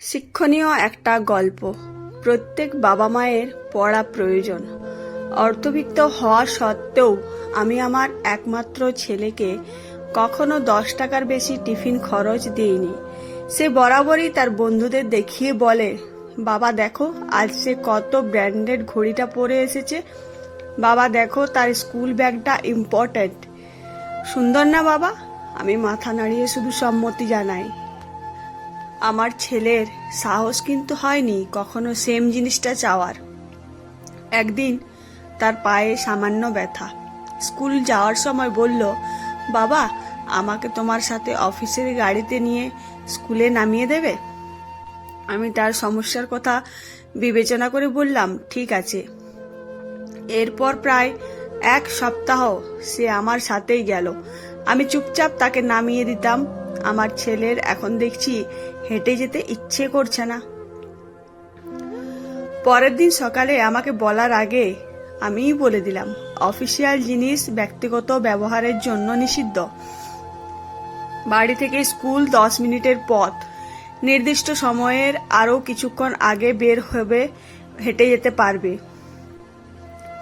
শিক্ষণীয় একটা গল্প। প্রত্যেক বাবা মায়ের পড়া প্রয়োজন। অর্থবিত্ত হওয়া সত্ত্বেও আমি আমার একমাত্র ছেলেকে কখনো 10 টাকার বেশি টিফিন খরচ দিইনি। সে বরাবরই তার বন্ধুদের দেখিয়ে বলে, বাবা দেখো আজ সে কত ব্র্যান্ডেড ঘড়িটা পরে এসেছে, বাবা দেখো তার স্কুল ব্যাগটা ইম্পর্ট্যান্ট, সুন্দর না বাবা? আমি মাথা নাড়িয়ে শুধু সম্মতি জানাই। আমার ছেলের সাহস কিন্তু হয়নি কখনো সেম জিনিসটা চাওয়ার। একদিন তার পায়ে সামান্য ব্যথা। স্কুল যাওয়ার সময় বলল, বাবা আমাকে তোমার সাথে অফিসের গাড়িতে নিয়ে স্কুলে নামিয়ে দেবে? আমি তার সমস্যার কথা বিবেচনা করে বললাম, ঠিক আছে। এরপর প্রায় 1 সপ্তাহ সে আমার সাথেই গেল। আমি চুপচাপ তাকে নামিয়ে দিতাম। আমার ছেলের এখন দেখছি হেঁটে যেতে ইচ্ছে করছে না। পরের দিন সকালে আমাকে বলার আগে আমিই বলে দিলাম, অফিসিয়াল জিনিস ব্যক্তিগত ব্যবহারের জন্য নিষিদ্ধ। বাড়ি থেকে স্কুল 10 মিনিটের পথ। নির্দিষ্ট সময়ের আরও কিছুক্ষণ আগে বের হবে, হেঁটে যেতে পারবে।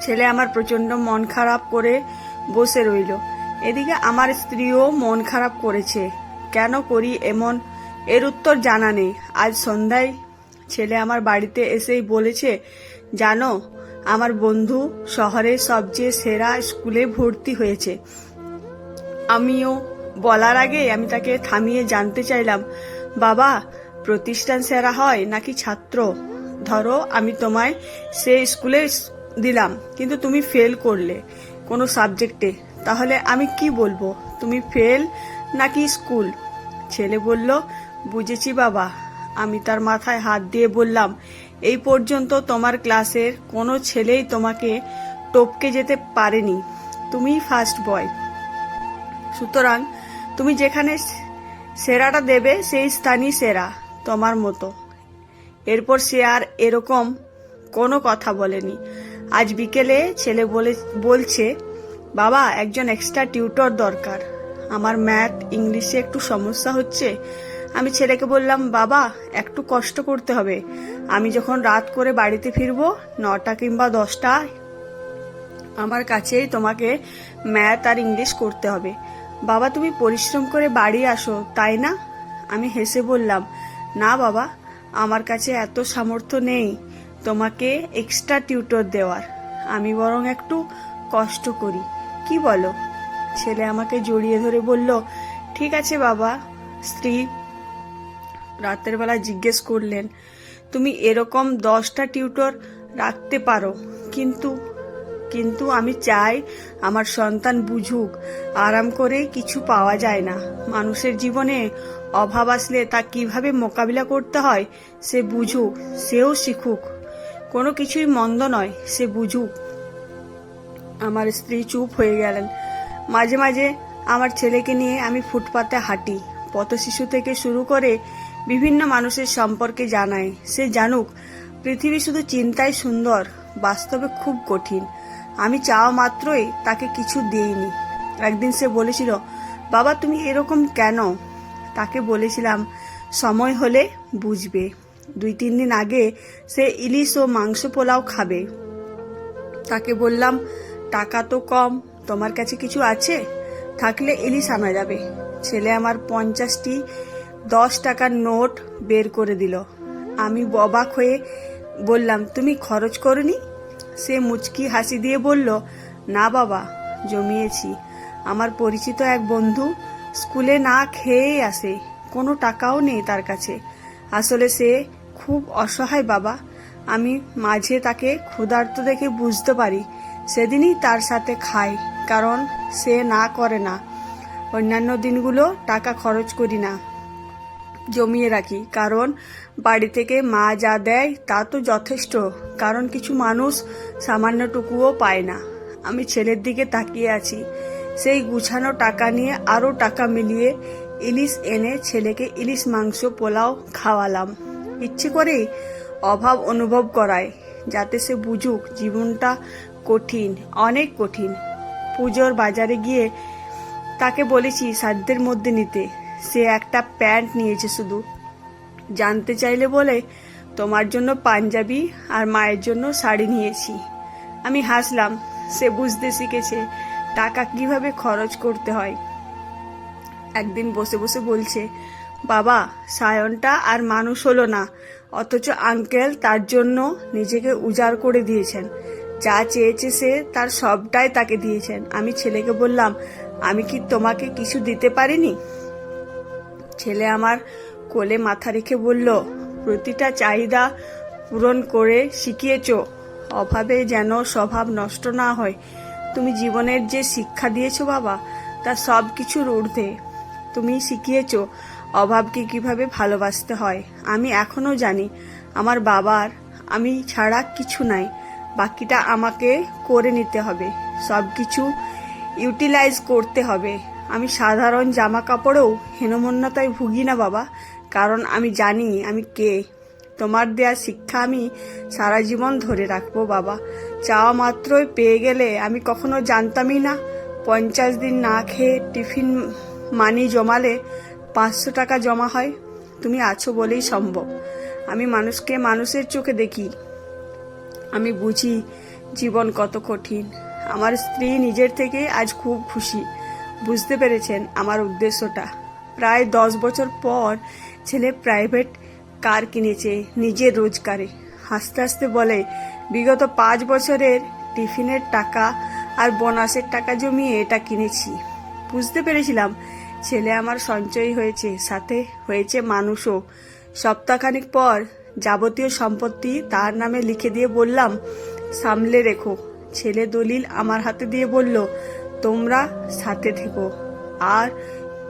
ছেলে আমার প্রচন্ড মন খারাপ করে বসে রইল। এদিকে আমার স্ত্রীও মন খারাপ করেছে। কেন করি এমন, এর উত্তর জানা নেই। আজ সন্ধ্যায় ছেলে আমার বাড়িতে এসেই বলেছে, জানো আমার বন্ধু শহরের সবচেয়ে সেরা স্কুলে ভর্তি হয়েছে। আমিও বলার আগে আমি তাকে থামিয়ে জানতে চাইলাম, বাবা প্রতিষ্ঠান সেরা হয় নাকি ছাত্র? ধরো আমি তোমায় সে স্কুলে দিলাম, কিন্তু তুমি ফেল করলে কোনো সাবজেক্টে, তাহলে আমি কি বলবো, তুমি ফেল নাকি স্কুল? ছেলে বলল, বুঝেছি বাবা। আমি তার মাথায় হাত দিয়ে বললাম, এই পর্যন্ত তোমার ক্লাসের কোনো ছেলেই তোমাকে টপকে যেতে পারেনি, তুমিই ফার্স্ট বয়। সুতরাং তুমি যেখানে সেরাটা দেবে সেই স্থানই সেরা, তোমার মতো। এরপর সে আর এরকম কোনো কথা বলেনি। আজ বিকেলে ছেলে বলছে, বাবা একজন এক্সট্রা টিউটর দরকার, আমার ম্যাথ ইংলিশে একটু সমস্যা হচ্ছে। আমি ছেলেকে বললাম, বাবা একটু কষ্ট করতে হবে, আমি যখন রাত করে বাড়িতে ফিরবো 9টা কিংবা 10টায় আমার কাছেই তোমাকে ম্যাথ আর ইংলিশ করতে হবে। বাবা তুমি পরিশ্রম করে বাড়ি আসো, তাই না? আমি হেসে বললাম, না বাবা, আমার কাছে এত সামর্থ্য নেই তোমাকে এক্সট্রা টিউটর দেওয়ার, আমি বরং একটু কষ্ট করি, কি বলো? ছেলে আমাকে জড়িয়ে ধরে বলল, ঠিক আছে বাবা। স্ত্রী রাতের বেলা জিজ্ঞেস করলেন, তুমি এরকম 10টা টিউটর রাখতে পারো, কিন্তু কিন্তু আমি চাই আমার সন্তান বুঝুক আরাম করে কিছু পাওয়া যায় না। মানুষের জীবনে অভাব আসলে তা কিভাবে মোকাবিলা করতে হয় সে বুঝুক, সেও শিখুক। কোনো কিছুই মন্দ নয়, সে বুঝুক। আমার স্ত্রী চুপ হয়ে গেলেন। মাঝে মাঝে আমার ছেলেকে নিয়ে আমি ফুটপাতে হাঁটি, পথশিশু থেকে শুরু করে বিভিন্ন মানুষের সম্পর্কে জানাই। সে জানুক পৃথিবী শুধু চিন্তায় সুন্দর, বাস্তবে খুব কঠিন। আমি চাওয়া মাত্রই তাকে কিছু দিইনি। একদিন সে বলেছিল, বাবা তুমি এরকম কেন? তাকে বলেছিলাম, সময় হলে বুঝবে। 2-3 দিন আগে সে ইলিশ ও মাংস পোলাও খাবে। তাকে বললাম, টাকা তো কম, তোমার কাছে কিছু আছে? থাকলে ইলিশ আনা যাবে। ছেলে আমার 50টি 10 টাকার নোট বের করে দিল। আমি অবাক হয়ে বললাম, তুমি খরচ করনি? সে মুচকি হাসি দিয়ে বলল, না বাবা, জমিয়েছি। আমার পরিচিত এক বন্ধু স্কুলে না খেয়েই আসে, কোনো টাকাও নেই তার কাছে। আসলে সে খুব অসহায় বাবা। আমি মাঝে তাকে ক্ষুধার্ত দেখে বুঝতে পারি, সেদিনই তার সাথে খাই, কারণ সে না করে না। অন্যান্য দিনগুলো টাকা খরচ করি না, জমিয়ে রাখি, কারণ বাড়ি থেকে মা যা দেয় তা তো যথেষ্ট, কারণ কিছু মানুষ সামান্যটুকুও পায় না। আমি ছেলের দিকে তাকিয়ে আছি। সেই গুছানো টাকা নিয়ে আরও টাকা মিলিয়ে ইলিশ এনে ছেলেকে ইলিশ মাংস পোলাও খাওয়ালাম, ইচ্ছে করেই অভাব অনুভব করায়, যাতে সে বুঝুক জীবনটা কঠিন, অনেক কঠিন। পুজোর বাজারে গিয়ে তাকে বলেছি সাধ্যের মধ্যে নিতে। সে একটা প্যান্ট নিয়েছে শুধু, জানতে চাইলে বলে তোমার জন্য পাঞ্জাবি আর মায়ের জন্য শাড়ি নিয়েছি। আমি হাসলাম। সে বুঝতে শিখেছে টাকা কিভাবে খরচ করতে হয়। একদিন বসে বসে বলছে, বাবা, সায়নটা আর মানুষ হলো না, অথচ আঙ্কেল তার জন্য নিজেকে উজাড় করে দিয়েছেন। যা চেয়েছে সে তার সবটাই তাকে দিয়েছেন। আমি ছেলেকে বললাম, আমি কি তোমাকে কিছু দিতে পারিনি? ছেলে আমার কোলে মাথা রেখে বলল, প্রতিটা চাহিদা পূরণ করে শিখিয়েছ, অভাবে যেন স্বভাব নষ্ট না হয়। তুমি জীবনের যে শিক্ষা দিয়েছো বাবা, তা সব কিছুর ঊর্ধ্বে। তুমি শিখিয়েছ অভাবকে কিভাবে ভালোবাসতে হয়। আমি এখনো জানি আমার বাবার আমি ছাড়া কিছু নাই, বাকিটা আমাকে করে নিতে হবে, সব কিছু ইউটিলাইজ করতে হবে। আমি সাধারণ জামা কাপড়েও হীনমন্যতায় ভুগি না বাবা, কারণ আমি জানি আমি কে। তোমার দেয়া শিক্ষা আমি সারা জীবন ধরে রাখবো বাবা। চাওয়া মাত্রই পেয়ে গেলে আমি কখনো জানতামই না 50 দিন না খেয়ে টিফিন মানি জমালে 500 টাকা জমা হয়। তুমি আছো বলেই সম্ভব। আমি মানুষকে মানুষের চোখে দেখি, আমি বুঝি জীবন কত কঠিন। আমার স্ত্রী নিজের থেকে আজ খুব খুশি, বুঝতে পেরেছেন আমার উদ্দেশ্যটা। প্রায় 10 বছর পর ছেলে প্রাইভেট কার কিনেছে নিজের রোজগারে। হাসতে হাসতে বলে, বিগত 5 বছরের টিফিনের টাকা আর বোনাসের টাকা জমিয়ে এটা কিনেছি। বুঝতে পেরেছিলাম ছেলে আমার সঞ্চয় হয়েছে, সাথে হয়েছে মানুষও। সপ্তাহখানিক পর যাবতীয় সম্পত্তি তার নামে লিখে দিয়ে বললাম, সামলে রেখো। ছেলে দলিল আমার হাতে দিয়ে বলল, তোমরা সাথে থেকো, আর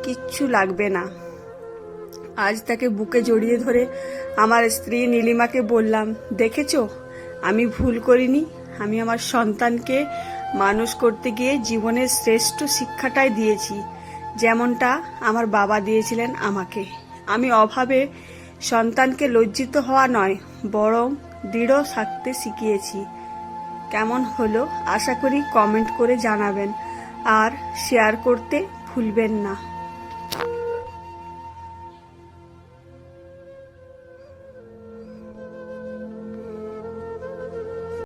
কিচ্ছু লাগবে না। আজ তাকে বুকে জড়িয়ে ধরে আমার স্ত্রী নীলিমাকে বললাম, দেখেছো আমি ভুল করিনি। আমি আমার সন্তানকে মানুষ করতে গিয়ে জীবনের শ্রেষ্ঠ শিক্ষাটাই দিয়েছি, যেমনটা আমার বাবা দিয়েছিলেন আমাকে। আমি অভাবে সন্তানকে লজ্জিত হওয়া নয়, বরং দৃঢ় থাকতে শিখিয়েছি। কেমন হলো আশা করি কমেন্ট করে জানাবেন, আর শেয়ার করতে ভুলবেন না।